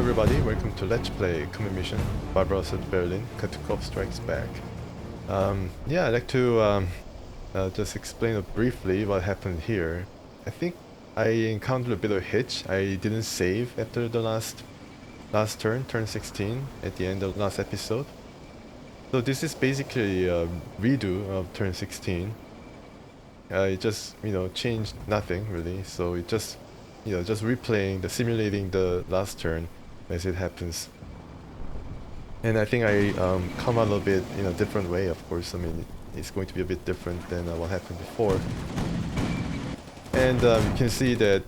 everybody, welcome to Let's Play Common Mission Barbarossa Berlin, Katukov Strikes Back. Yeah, I'd like to just explain briefly what happened here. I think I encountered a bit of a hitch. I didn't save after the last turn 16, at the end of last episode. So this is basically a redo of turn 16. It just, changed nothing really, so it just just replaying, simulating the last turn as it happens. And I think I come out a little bit in a different way, of course. I mean, it's going to be a bit different than what happened before. And you can see that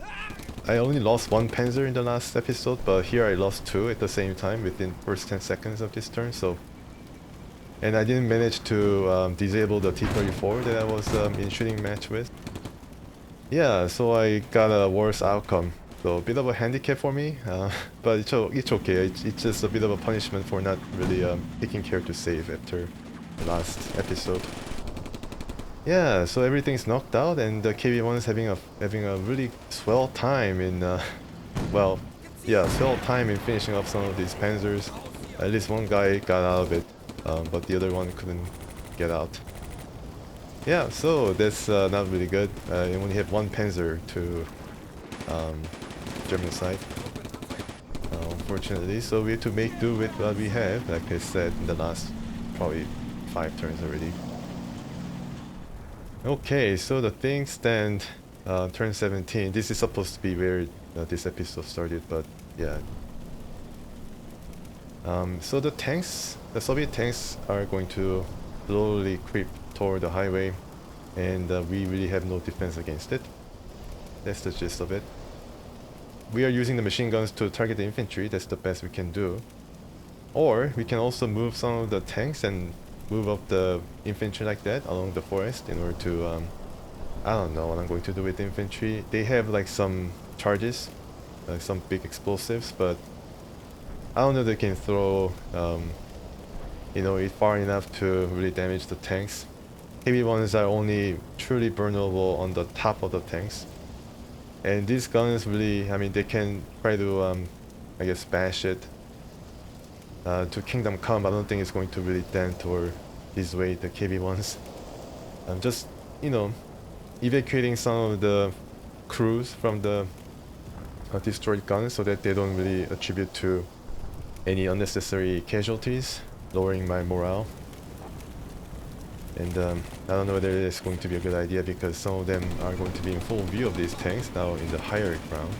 I only lost one Panzer in the last episode, but here I lost two at the same time within first 10 seconds of this turn. So, and I didn't manage to disable the T-34 that I was in shooting match with. Yeah, so I got a worse outcome. So a bit of a handicap for me, but it's okay. It's just a bit of a punishment for not really taking care to save after the last episode. Yeah, so everything's knocked out, and the KB1 is having a really swell time in swell time in finishing up some of these panzers. At least one guy got out of it, but the other one couldn't get out. Yeah, so that's not really good. I only have one Panzer to German side, unfortunately. So we have to make do with what we have, like I said in the last probably 5 turns already. Okay, so the things stand turn 17. This is supposed to be where this episode started, but yeah. So the Soviet tanks are going to slowly creep toward the highway, and we really have no defense against it. That's the gist of it. We are using the machine guns to target the infantry. That's the best we can do. Or we can also move some of the tanks and move up the infantry like that along the forest in order to I don't know what I'm going to do with the infantry. They have like some charges, like some big explosives, but I don't know if they can throw it far enough to really damage the tanks. Heavy ones are only truly vulnerable on the top of the tanks. And these guns really, I mean, they can try to, I guess, bash it to Kingdom Come. I don't think it's going to really dent or dissuade the KB1s. I'm just, evacuating some of the crews from the destroyed guns so that they don't really attribute to any unnecessary casualties, lowering my morale. And I don't know whether it's going to be a good idea because some of them are going to be in full view of these tanks now in the higher ground.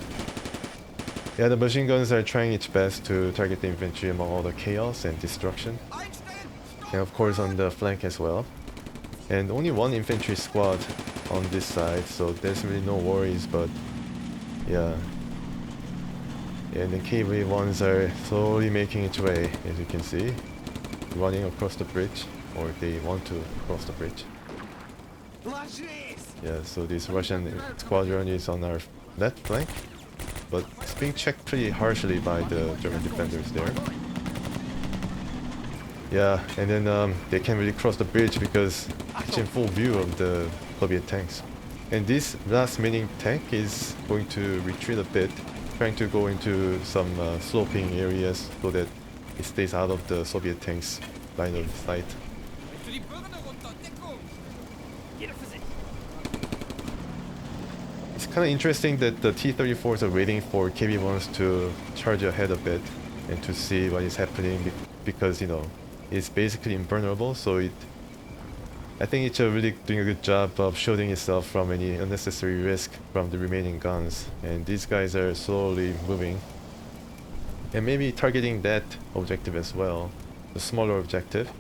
Yeah, the machine guns are trying its best to target the infantry among all the chaos and destruction. And of course on the flank as well. And only one infantry squad on this side, so there's really no worries, but yeah. And the KB1s are slowly making its way, as you can see, running across the bridge. Or they want to cross the bridge. Yeah, so this Russian squadron is on our left flank, but it's being checked pretty harshly by the German defenders there. Yeah, and then they can't really cross the bridge because it's in full view of the Soviet tanks. And this last remaining tank is going to retreat a bit, trying to go into some sloping areas so that it stays out of the Soviet tanks' line of sight. It's kind of interesting that the T-34s are waiting for KB1s to charge ahead a bit and to see what is happening because, it's basically invulnerable, so I think it's really doing a good job of shielding itself from any unnecessary risk from the remaining guns. And these guys are slowly moving. And maybe targeting that objective as well, the smaller objective.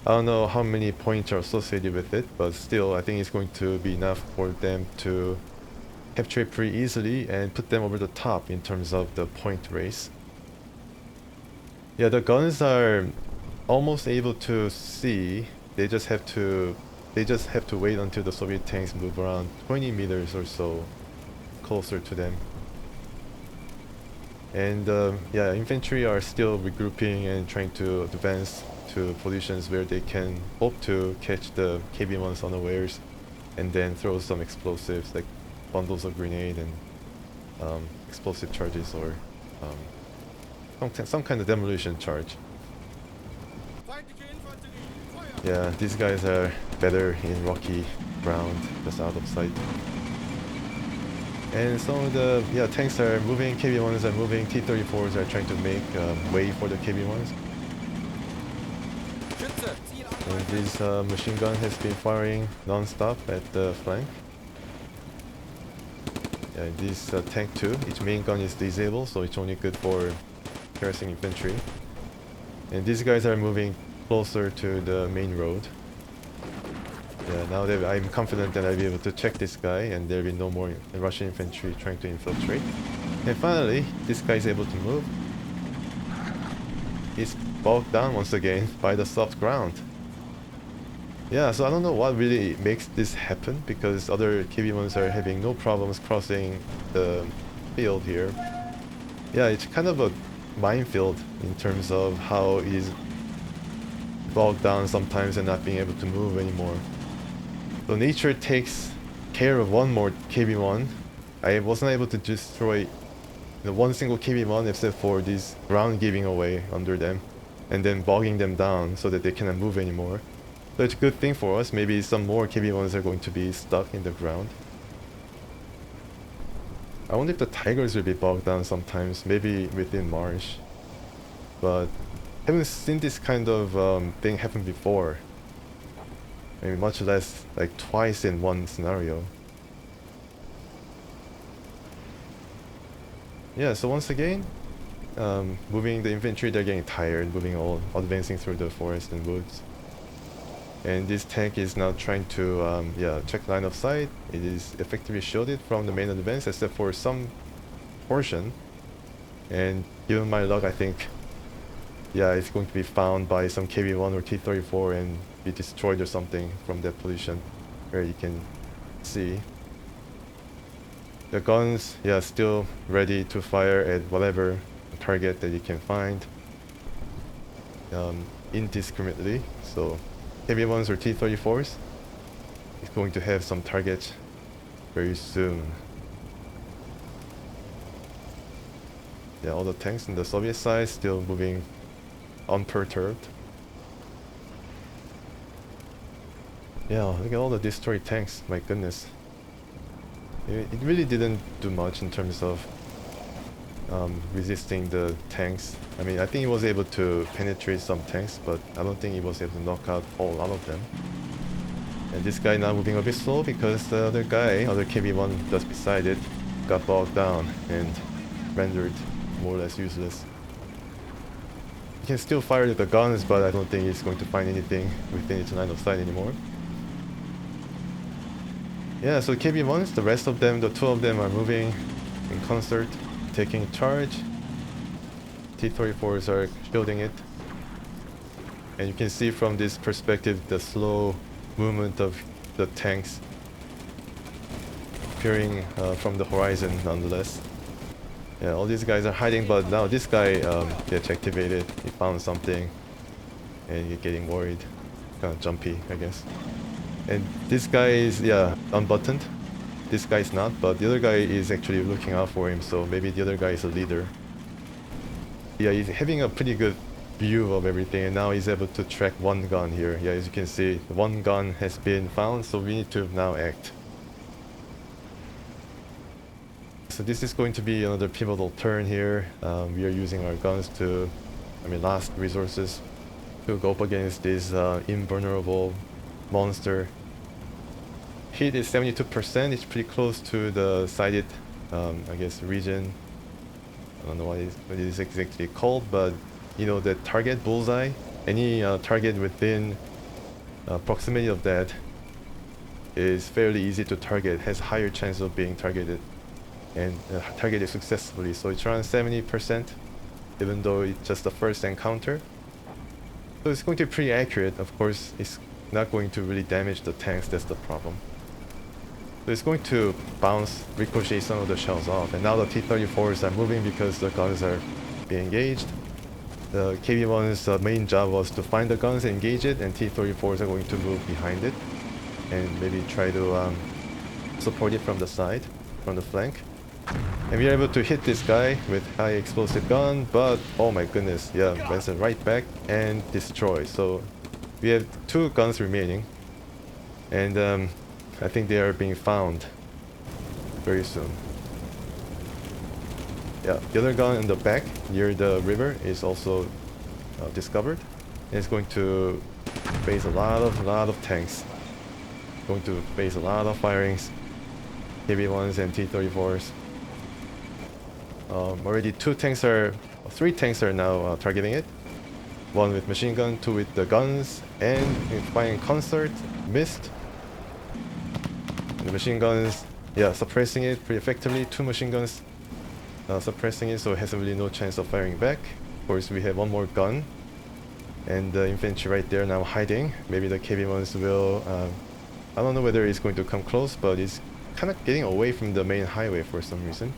I don't know how many points are associated with it, but still I think it's going to be enough for them to capture it pretty easily and put them over the top in terms of the point race. Yeah, the guns are almost able to see. They just have to wait until the Soviet tanks move around 20 meters or so closer to them. And yeah, infantry are still regrouping and trying to advance to positions where they can hope to catch the KB1s unawares and then throw some explosives like bundles of grenade and explosive charges or some kind of demolition charge. Yeah, these guys are better in rocky ground, just out of sight. And some of the tanks are moving, KB1s are moving, T-34s are trying to make way for the KB1s. And this machine gun has been firing non-stop at the flank. Yeah, this tank too, its main gun is disabled, so it's only good for harassing infantry. And these guys are moving closer to the main road. Yeah, now that I'm confident that I'll be able to check this guy and there'll be no more Russian infantry trying to infiltrate. And finally, this guy is able to move. He's bogged down once again by the soft ground. Yeah, so I don't know what really makes this happen, because other KB1s are having no problems crossing the field here. Yeah, it's kind of a minefield in terms of how he's bogged down sometimes and not being able to move anymore. So nature takes care of one more KB1. I wasn't able to destroy one single KB1 except for this ground giving away under them and then bogging them down so that they cannot move anymore. So it's a good thing for us. Maybe some more KB1s are going to be stuck in the ground. I wonder if the tigers will be bogged down sometimes, maybe within March. But I haven't seen this kind of thing happen before. Maybe much less like twice in one scenario. Yeah, so once again, moving the infantry, they're getting tired, advancing through the forest and woods. And this tank is now trying to check line of sight. It is effectively shielded from the main advance except for some portion. And given my luck, I think it's going to be found by some KB1 or T-34 and be destroyed or something from that position where you can see. The guns, still ready to fire at whatever target that you can find indiscriminately. So KB1s or T-34s is going to have some targets very soon. Yeah, all the tanks on the Soviet side still moving unperturbed. Yeah, look at all the destroyed tanks, my goodness. It really didn't do much in terms of resisting the tanks. I mean, I think he was able to penetrate some tanks, but I don't think he was able to knock out a lot of them. And this guy now moving a bit slow because the other guy, other KB1 just beside it, got bogged down and rendered more or less useless. He can still fire the guns, but I don't think he's going to find anything within its line of sight anymore. Yeah, so KB1s, the rest of them, the two of them are moving in concert, taking charge. T-34s are shielding it. And you can see from this perspective the slow movement of the tanks appearing from the horizon nonetheless. Yeah, all these guys are hiding, but now this guy gets activated. He found something and he's getting worried. Kind of jumpy, I guess. And this guy is, unbuttoned. This guy is not, but the other guy is actually looking out for him, so maybe the other guy is a leader. Yeah, he's having a pretty good view of everything, and now he's able to track one gun here. Yeah, as you can see, one gun has been found, so we need to now act. So this is going to be another pivotal turn here. We are using our guns to, last resources to go up against this invulnerable monster. Hit is 72%. It's pretty close to the sighted, region. I don't know what it is exactly called, but the target bullseye. Any target within proximity of that is fairly easy to target. Has higher chance of being targeted and targeted successfully. So it's around 70%, even though it's just the first encounter. So it's going to be pretty accurate. Of course, it's not going to really damage the tanks. That's the problem. So it's going to ricochet some of the shells off. And now the T-34s are moving because the guns are being engaged. The KB-1's main job was to find the guns, engage it, and T-34s are going to move behind it and maybe try to support it from the side, from the flank. And we are able to hit this guy with high explosive gun, but oh my goodness, yeah, went right back and destroy. So we have 2 guns remaining, and I think they are being found very soon. Yeah, the other gun in the back near the river is also discovered, and it's going to face a lot of tanks. Going to face a lot of firings, heavy ones and T-34s. Already 3 tanks are now targeting it. 1 with machine gun, 2 with the guns, and in firing concert, missed. And the machine guns, yeah, suppressing it pretty effectively. 2 machine guns suppressing it, so it has really no chance of firing back. Of course, we have 1 more gun, and the infantry right there now hiding. Maybe the KV-1s will, I don't know whether it's going to come close, but it's kind of getting away from the main highway for some reason.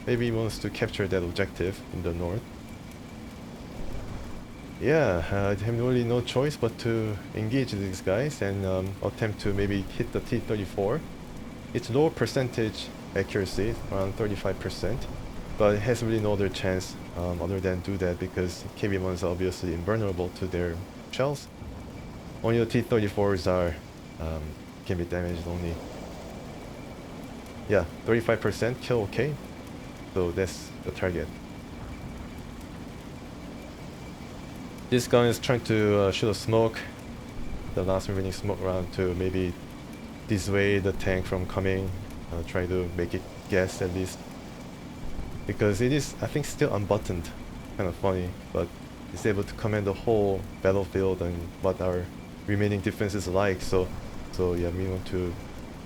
Maybe he wants to capture that objective in the north. Yeah, I have really no choice but to engage these guys and attempt to maybe hit the T-34. It's low percentage accuracy, around 35%, but it has really no other chance other than do that because KV-1s are obviously invulnerable to their shells. Only the T-34s are can be damaged only. Yeah, 35% kill okay. So that's the target. This gun is trying to shoot a smoke, the last remaining smoke round, to maybe dissuade the tank from coming, try to make it guess at least. Because it is, I think, still unbuttoned. Kind of funny, but it's able to command the whole battlefield and what our remaining defense is like, so yeah, we want to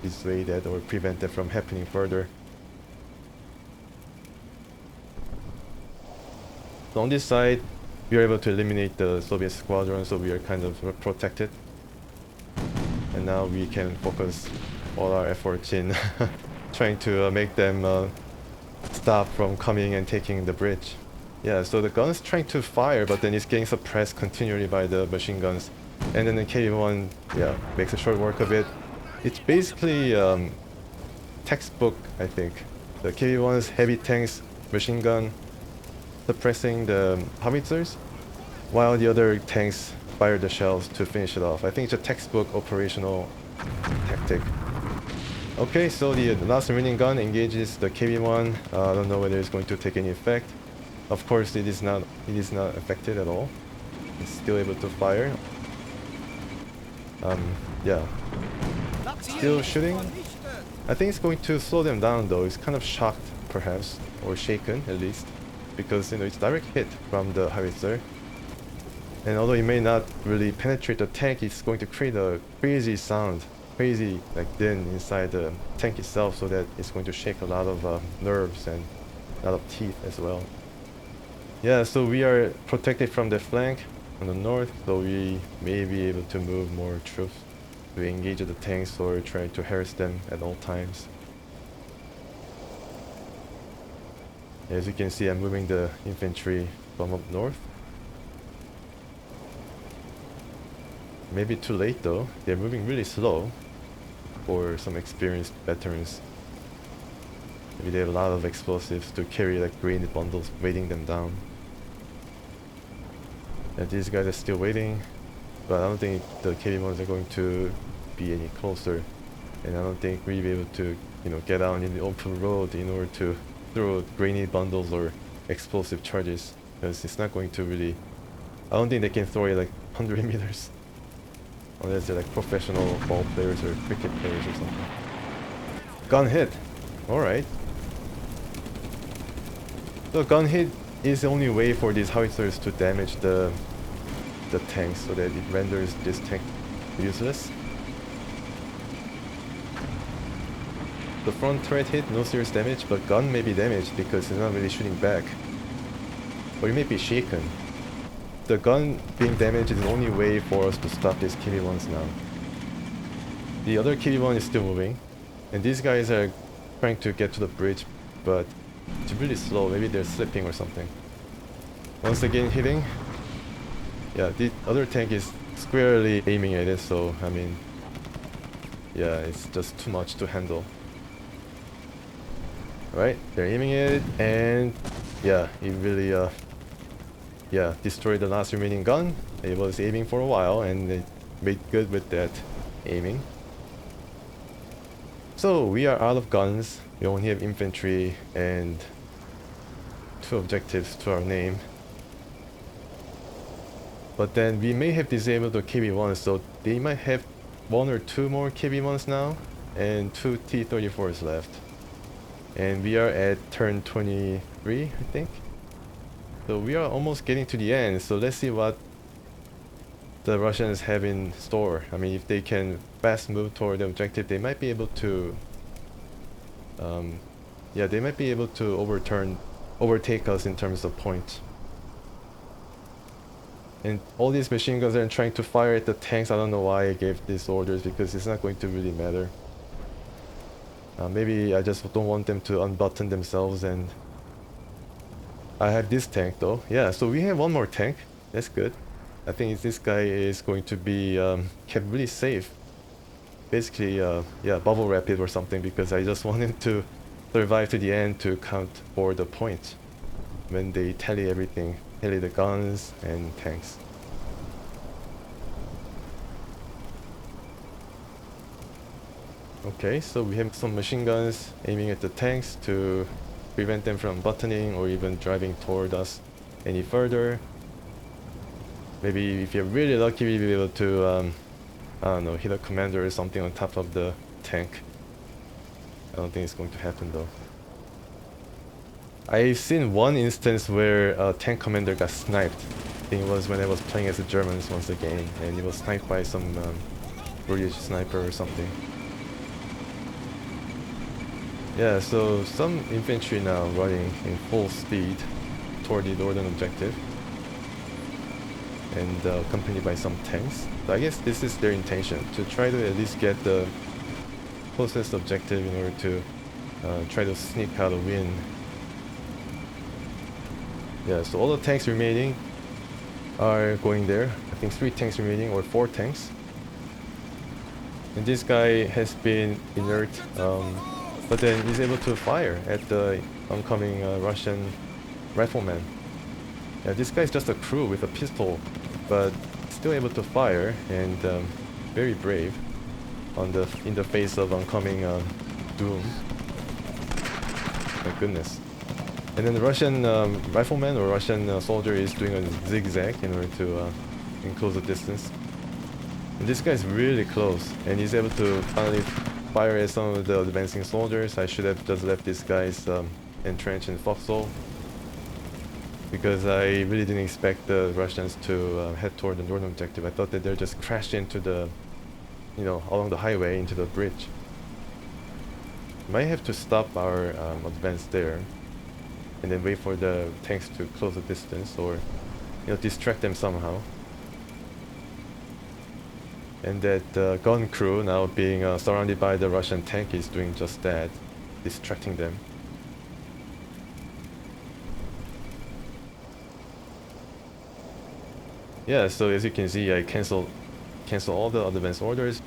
dissuade that or prevent that from happening further. So on this side, we are able to eliminate the Soviet squadron, so we are kind of protected. And now we can focus all our efforts in trying to make them stop from coming and taking the bridge. Yeah, so the gun's trying to fire, but then it's getting suppressed continually by the machine guns. And then the K1, yeah, makes a short work of it. It's basically textbook, I think. The K1's heavy tanks, machine gun, suppressing the howitzers, while the other tanks fire the shells to finish it off. I think it's a textbook operational tactic. Okay, so the last remaining gun engages the KV-1. I don't know whether it's going to take any effect. Of course, it is not affected at all. It's still able to fire. Yeah. Still shooting. I think it's going to slow them down though. It's kind of shocked, perhaps, or shaken at least, because it's direct hit from the howitzer. And although it may not really penetrate the tank, it's going to create a crazy sound, crazy like din inside the tank itself, so that it's going to shake a lot of nerves and a lot of teeth as well. Yeah, so we are protected from the flank on the north, so we may be able to move more troops to engage the tanks or try to harass them at all times. As you can see, I'm moving the infantry from up north. Maybe too late though. They're moving really slow for some experienced veterans. Maybe they have a lot of explosives to carry like grenade bundles weighting them down. And these guys are still waiting, but I don't think the KV-1s are going to be any closer. And I don't think we'll be able to, get out in the open road in order to throw grenade bundles or explosive charges, because it's not going to really, I don't think they can throw it like 100 meters unless they're like professional ball players or cricket players or something. Gun hit. Alright. So gun hit is the only way for these howitzers to damage the tanks, so that it renders this tank useless. The front turret hit, no serious damage, but gun may be damaged because it's not really shooting back. Or it may be shaken. The gun being damaged is the only way for us to stop these KV-1s now. The other KV-1 is still moving, and these guys are trying to get to the bridge, but it's really slow. Maybe they're slipping or something. Once again hitting. Yeah, the other tank is squarely aiming at it, so I mean, yeah, it's just too much to handle. Right, they're aiming it, and yeah, he really yeah, destroyed the last remaining gun. It was aiming for a while, and they made good with that aiming. So we are out of guns. We only have infantry and 2 objectives to our name. But then we may have disabled the KB1s, so they might have 1 or 2 more KB1s now, and 2 T-34s left. And we are at turn 23, I think. So we are almost getting to the end, so let's see what the Russians have in store. I mean, if they can fast move toward the objective, they might be able to yeah, they might be able to overtake us in terms of points. And all these machine guns are trying to fire at the tanks. I don't know why I gave these orders, because it's not going to really matter. Maybe I just don't want them to unbutton themselves. And I have this tank though. Yeah, so we have 1 more tank. That's good. I think this guy is going to be kept really safe. Basically, yeah, bubble wrap it or something, because I just want him to survive to the end to count for the points when they tally everything, tally the guns and tanks. Okay, so we have some machine guns aiming at the tanks to prevent them from buttoning or even driving toward us any further. Maybe if you're really lucky, we'll be able to, I don't know, hit a commander or something on top of the tank. I don't think it's going to happen though. I've seen one instance where a tank commander got sniped. I think it was when I was playing as the Germans once again, and he was sniped by some British sniper or something. Yeah, so some infantry now running in full speed toward the northern objective, and accompanied by some tanks. So I guess this is their intention, to try to at least get the closest objective in order to try to sneak out a win. Yeah, so all the tanks remaining are going there. I think 3 tanks remaining, or 4 tanks. And this guy has been inert, but then he's able to fire at the oncoming Russian rifleman. Yeah, this guy's just a crew with a pistol, but still able to fire, and very brave in the face of oncoming doom. My goodness. And then the Russian rifleman or Russian soldier is doing a zigzag in order to enclose the distance. And this guy's really close, and he's able to finally fire at some of the advancing soldiers. I should have just left this guy's entrenched in foxhole, because I really didn't expect the Russians to head toward the northern objective. I thought that they'll just crash into the, you know, along the highway into the bridge. Might have to stop our advance there, and then wait for the tanks to close the distance, or, you know, distract them somehow. And that gun crew, now being surrounded by the Russian tank, is doing just that, distracting them. Yeah, so as you can see, I cancel all the advance orders.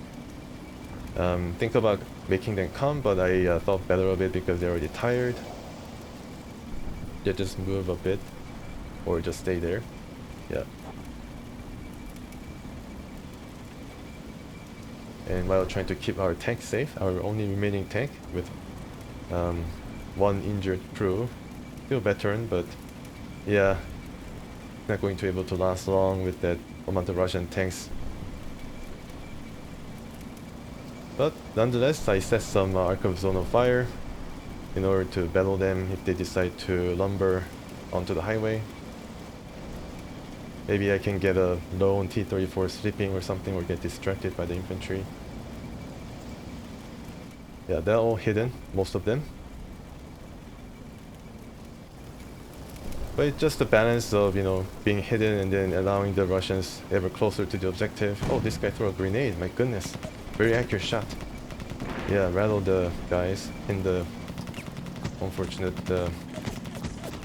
Think about making them come, but I thought better of it because they're already tired. They just move a bit, or just stay there. Yeah. And while trying to keep our tank safe, our only remaining tank with 1 injured crew, still veteran, but yeah, not going to be able to last long with that amount of Russian tanks. But nonetheless, I set some arc of zone of fire in order to battle them if they decide to lumber onto the highway. Maybe I can get a lone T-34 sleeping or something, or get distracted by the infantry. Yeah, they're all hidden, most of them. But it's just a balance of, you know, being hidden and then allowing the Russians ever closer to the objective. Oh, this guy threw a grenade, my goodness. Very accurate shot. Yeah, rattled the guys in the unfortunate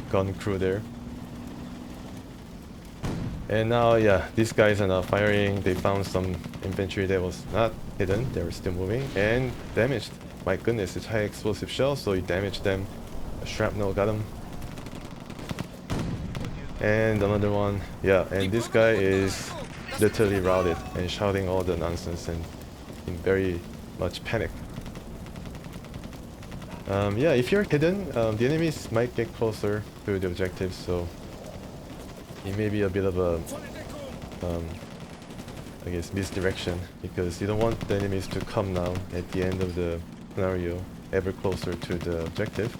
gun crew there. And now, yeah, these guys are now firing. They found some infantry that was not hidden. They were still moving and damaged. My goodness, it's high explosive shells, so it damaged them A shrapnel got him. And another one. Yeah, and this guy is literally routed and shouting all the nonsense and in very much panic. Yeah, if you're hidden, the enemies might get closer to the objective, so it may be a bit of a, I guess, misdirection, because you don't want the enemies to come now at the end of the scenario ever closer to the objective.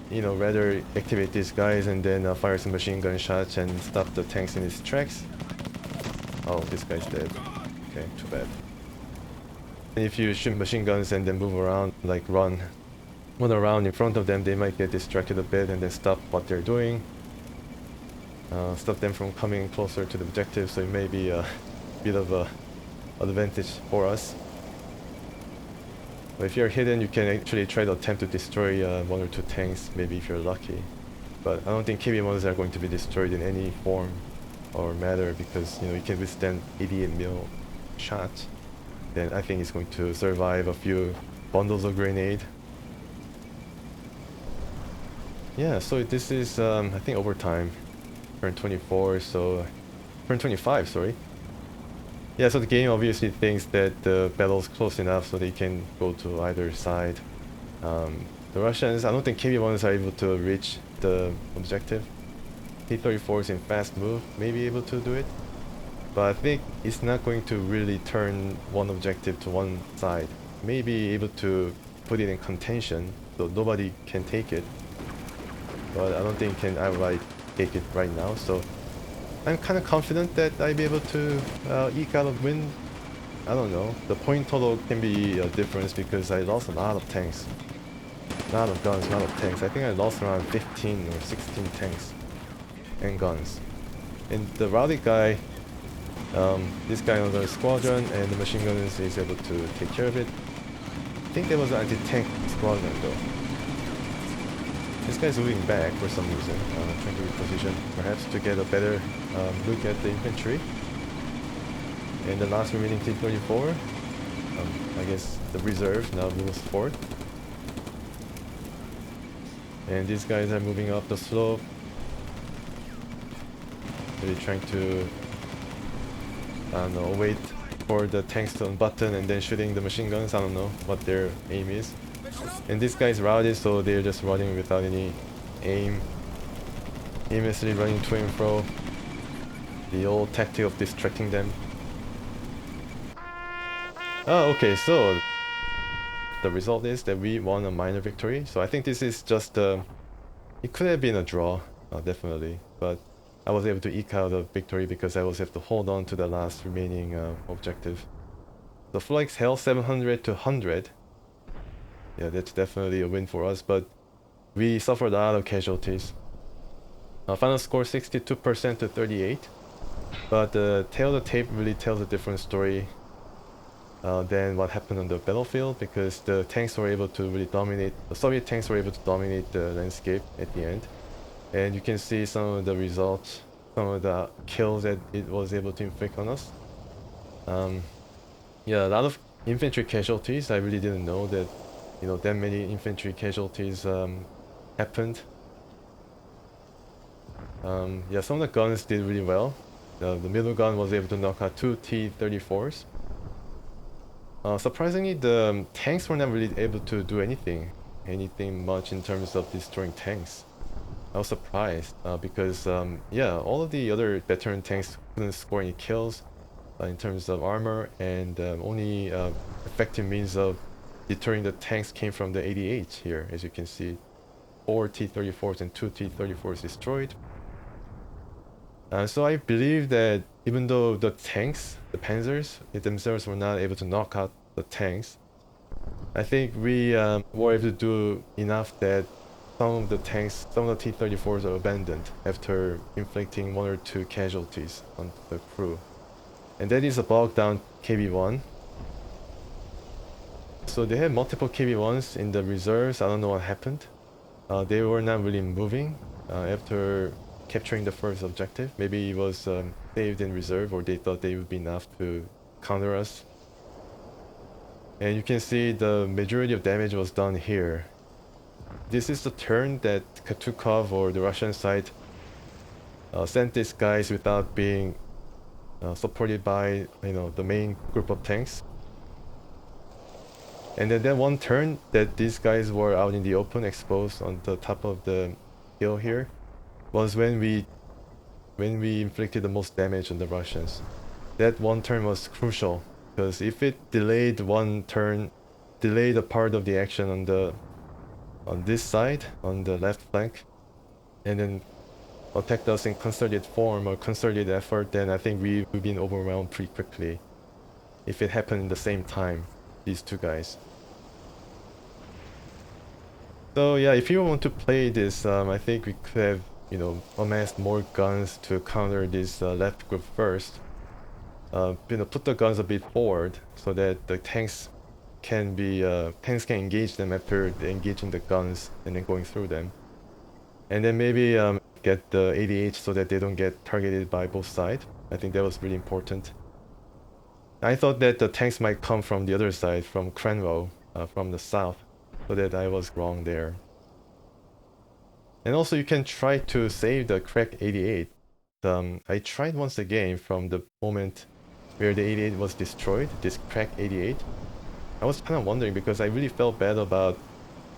You know, rather activate these guys and then fire some machine gun shots and stop the tanks in its tracks. Oh, this guy's dead. Okay, too bad. And if you shoot machine guns and then move around, like run around in front of them, they might get distracted a bit and then stop what they're doing. Stop them from coming closer to the objective, so it may be a bit of a advantage for us. But if you're hidden, you can actually try to attempt to destroy one or two tanks, maybe if you're lucky. But I don't think KB1s are going to be destroyed in any form or matter, because you know, it can withstand 88 mil shots. Then I think it's going to survive a few bundles of grenade. Yeah, so this is I think overtime. Turn 24, so turn 25, sorry. Yeah, so the game obviously thinks that the battle's close enough so they can go to either side. The Russians, I don't think KB1s are able to reach the objective. T-34s in fast move may be able to do it, but I think it's not going to really turn one objective to one side. May be able to put it in contention so nobody can take it, but I don't think it can outright take it right now, so I'm kind of confident that I'll be able to eke out a win. I don't know, the point total can be a difference because I lost a lot of tanks. A lot of guns, a lot of tanks. I think I lost around 15 or 16 tanks and guns. And the routed guy, this guy on the squadron and the machine gunners is able to take care of it. I think there was an anti-tank squadron though. This guy's moving back for some reason, trying to reposition, perhaps to get a better look at the infantry. And the last remaining T-34, I guess the reserve now moves forward. And these guys are moving up the slope. Really trying to, I don't know, wait for the tanks to unbutton and then shooting the machine guns. I don't know what their aim is. And this guy's routed, so they're just running without any aim. Aimlessly running to and fro. The old tactic of distracting them. Oh, okay, so the result is that we won a minor victory. So I think this is just it could have been a draw, definitely, but I was able to eke out a victory because I was able to hold on to the last remaining objective. The flights held 700 to 100. Yeah, that's definitely a win for us, but we suffered a lot of casualties. Final score 62% to 38, but the tail of the tape really tells a different story than what happened on the battlefield, because the tanks were able to really dominate, the Soviet tanks were able to dominate the landscape at the end. And you can see some of the results, some of the kills that it was able to inflict on us. Yeah, a lot of infantry casualties. I really didn't know that, you know, that many infantry casualties happened. Yeah, some of the guns did really well. The middle gun was able to knock out 2 T-34s. Surprisingly, the tanks were not really able to do anything much in terms of destroying tanks. I was surprised because yeah, all of the other veteran tanks couldn't score any kills in terms of armor, and only effective means of deterring the tanks came from the 88 here, as you can see. 4 T-34s and 2 T-34s destroyed. So I believe that even though the tanks, the panzers themselves were not able to knock out the tanks, I think we were able to do enough that some of the tanks, some of the T-34s are abandoned after inflicting 1 or 2 casualties on the crew. And that is a bogged down KB1. So they had multiple KB1s in the reserves. I don't know what happened. They were not really moving after capturing the first objective. Maybe it was saved in reserve, or they thought they would be enough to counter us. And you can see the majority of damage was done here. This is the turn that Katukov or the Russian side sent these guys without being supported by, you know, the main group of tanks. And then that one turn that these guys were out in the open, exposed on the top of the hill here, was when we inflicted the most damage on the Russians. That one turn was crucial, because if it delayed one turn, delayed a part of the action on this side, on the left flank, and then attacked us in concerted form or concerted effort, then I think we've been overwhelmed pretty quickly. If it happened in the same time, these two guys. So yeah, if you want to play this, I think we could have, you know, amassed more guns to counter this left group first. You know, put the guns a bit forward so that the tanks can engage them after engaging the guns and then going through them. And then maybe get the adh so that they don't get targeted by both sides. I think that was really important. I thought that the tanks might come from the other side, from Cranwell, from the south, so that I was wrong there. And also you can try to save the crack 88. I tried once again from the moment where the 88 was destroyed, this crack 88. I was kind of wondering because I really felt bad about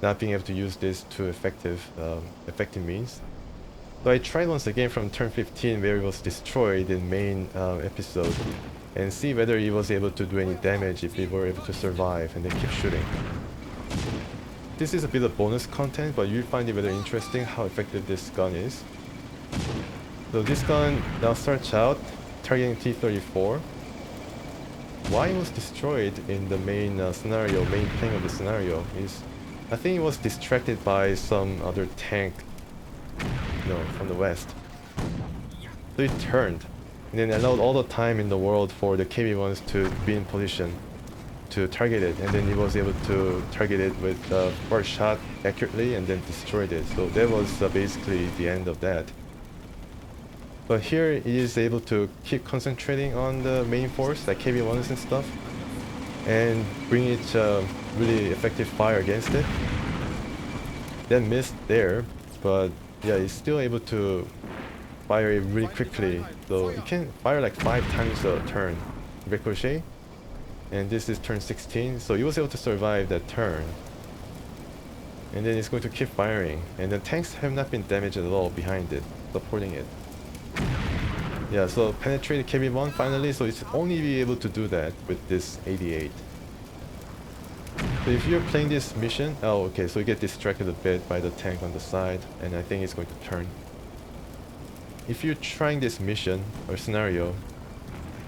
not being able to use this to effective means. So I tried once again from turn 15 where it was destroyed in main episode, and see whether he was able to do any damage if we were able to survive and then keep shooting. This is a bit of bonus content, but you'll find it very interesting how effective this gun is. So this gun now starts out targeting T-34. Why it was destroyed in the main scenario, main plane of the scenario, is I think it was distracted by some other tank, you know, from the west. So it turned, and then allowed all the time in the world for the KB-1s to be in position to target it, and then he was able to target it with the first shot accurately and then destroyed it. So that was basically the end of that. But here he is able to keep concentrating on the main force, like KB-1s and stuff, and bring it really effective fire against it. That missed there, but yeah, he's still able to fire it really quickly. So he can fire like 5 times a turn, ricochet. And this is turn 16, so he was able to survive that turn. And then he's going to keep firing, and the tanks have not been damaged at all behind it, supporting it. Yeah, so penetrated KB-1 finally, so it's only be able to do that with this 88. So if you're playing this mission, oh okay, so you get distracted a bit by the tank on the side, and I think it's going to turn. If you're trying this mission or scenario,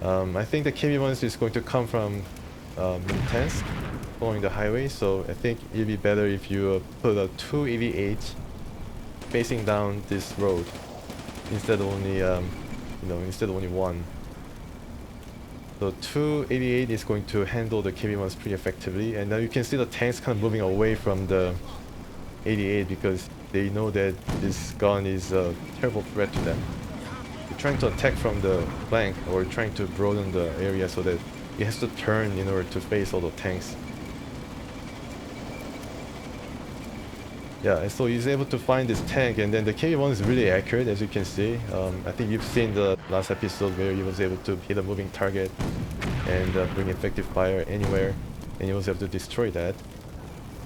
I think the KB-1s is going to come from Mintensk, following the highway, so I think it'd be better if you put a 288 facing down this road instead of only instead of only one. So 288 is going to handle the KB-1s pretty effectively, and now you can see the tanks kind of moving away from the 88 because they know that this gun is a terrible threat to them. They're trying to attack from the flank or trying to broaden the area so that he has to turn in order to face all the tanks. Yeah, so he's able to find this tank, and then the KB-1 is really accurate, as you can see. I think you've seen the last episode where he was able to hit a moving target and bring effective fire anywhere, and he was able to destroy that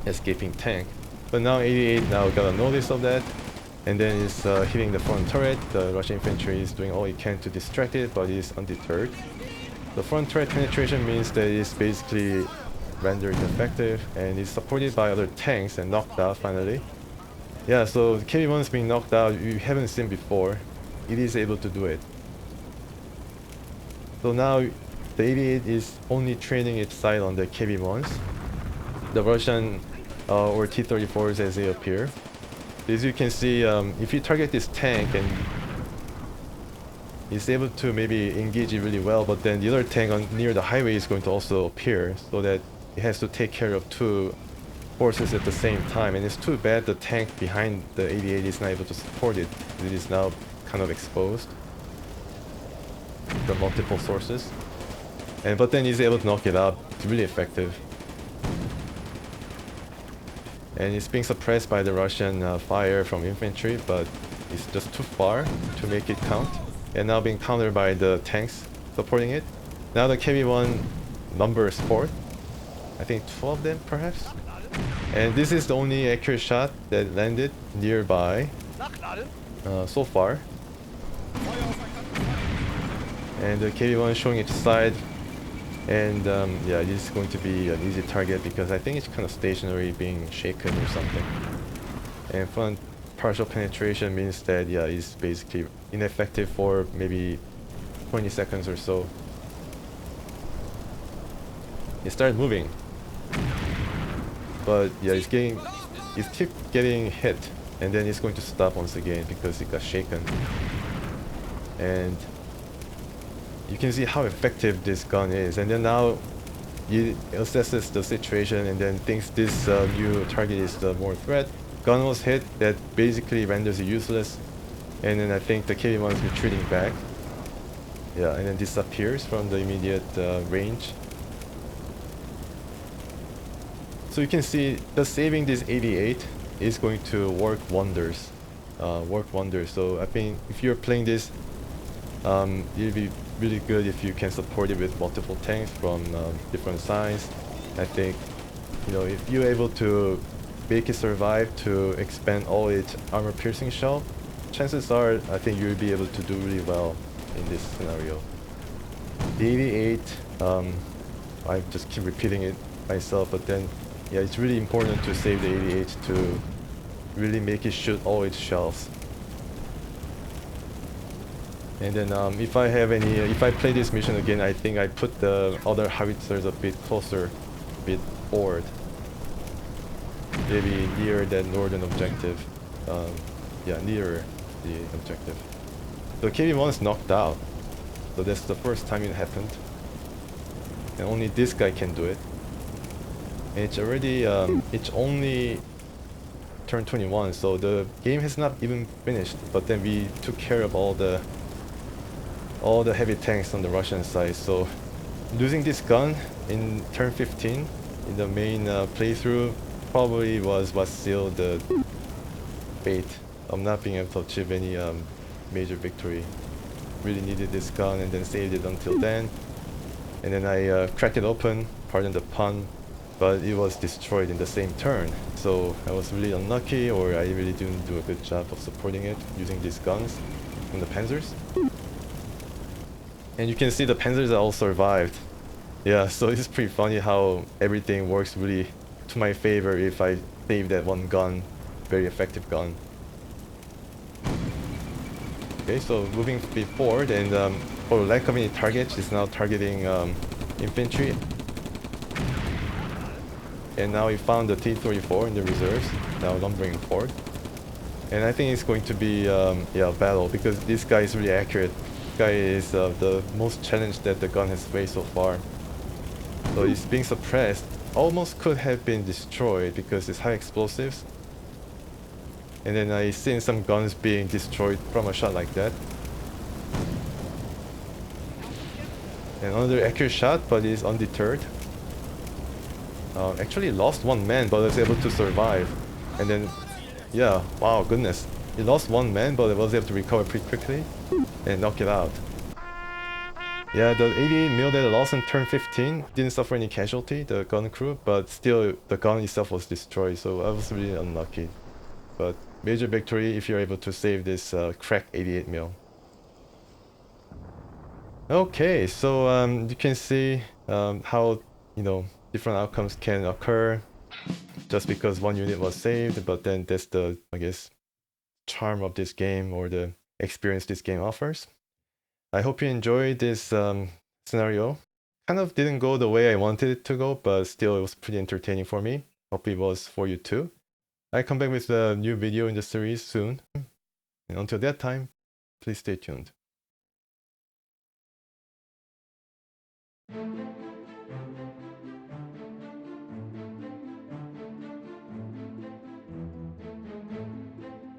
escaping tank. But now 88 now got a notice of that, and then is hitting the front turret. The Russian infantry is doing all it can to distract it, but it's undeterred. The front turret penetration means that it's basically rendered ineffective and is supported by other tanks and knocked out finally. Yeah, so the KB-1 is being knocked out, you haven't seen before. It is able to do it. So now the 88 is only training its sight on the KB-1s. The Russian or T-34s as they appear. As you can see, if you target this tank and it's able to maybe engage it really well, but then the other tank near the highway is going to also appear, so that it has to take care of two forces at the same time. And it's too bad the tank behind the 88 is not able to support it. It is now kind of exposed, the multiple sources. But then he's able to knock it out. It's really effective. and it's being suppressed by the Russian fire from infantry, but it's just too far to make it count, and now being countered by the tanks supporting it. Now the KV-1 numbers 4th, I think 2 of them perhaps, and this is the only accurate shot that landed nearby so far. And the KV-1 showing its side, and yeah, this is going to be an easy target because I think it's kind of stationary, being shaken or something. And front partial penetration means that, yeah, it's basically ineffective for maybe 20 seconds or so. It started moving, but yeah, it's keep getting hit, and then it's going to stop once again because it got shaken. And you can see how effective this gun is, and then now it assesses the situation and then thinks this new target is the more threat. Gun was hit, that basically renders it useless, and then I think the KV-1 is retreating back. Yeah, and then disappears from the immediate range. So you can see just saving this 88 is going to work wonders. So I think if you're playing this, it'll be really good if you can support it with multiple tanks from different size. I think, you know, if you're able to make it survive to expand all its armor piercing shell, chances are I think you'll be able to do really well in this scenario. The 88, I just keep repeating it myself, but then yeah, it's really important to save the 88 to really make it shoot all its shells. And then if I play this mission again, I think I put the other howitzers a bit closer, a bit forward, maybe near that northern objective. Yeah, nearer the objective. The KV-1 is knocked out, so that's the first time it happened, and only this guy can do it. And it's already it's only turn 21, so the game has not even finished, but then we took care of all the heavy tanks on the Russian side. So losing this gun in turn 15 in the main playthrough probably was what sealed the fate of not being able to achieve any major victory. Really needed this gun and then saved it until then, and then I cracked it open, pardon the pun, but it was destroyed in the same turn. So I was really unlucky, or I really didn't do a good job of supporting it using these guns from the Panzers. And you can see the Panzers all survived. Yeah, so it's pretty funny how everything works really to my favor if I save that one gun, very effective gun. Okay, so moving a bit forward, and for lack of any targets, it's now targeting infantry. And now we found the T-34 in the reserves, now lumbering forward. And I think it's going to be yeah, a battle, because this guy is really accurate. This guy is the most challenge that the gun has faced so far. So it's being suppressed. Almost could have been destroyed because it's high explosives. And then I seen some guns being destroyed from a shot like that. And another accurate shot, but it's undeterred. Actually lost one man, but was able to survive. And then, yeah, wow, goodness. He lost one man, but was able to recover pretty quickly and knock it out. Yeah, the 88mm that lost in turn 15 didn't suffer any casualty, the gun crew, but still the gun itself was destroyed, so I was really unlucky. But major victory if you're able to save this cracked 88mm. Okay, so you can see how, you know, different outcomes can occur just because one unit was saved, but then that's the, I guess, charm of this game, or the experience this game offers. I hope you enjoyed this scenario. Kind of didn't go the way I wanted it to go, but still it was pretty entertaining for me. Hope it was for you too. I come back with a new video in the series soon. And until that time, please stay tuned.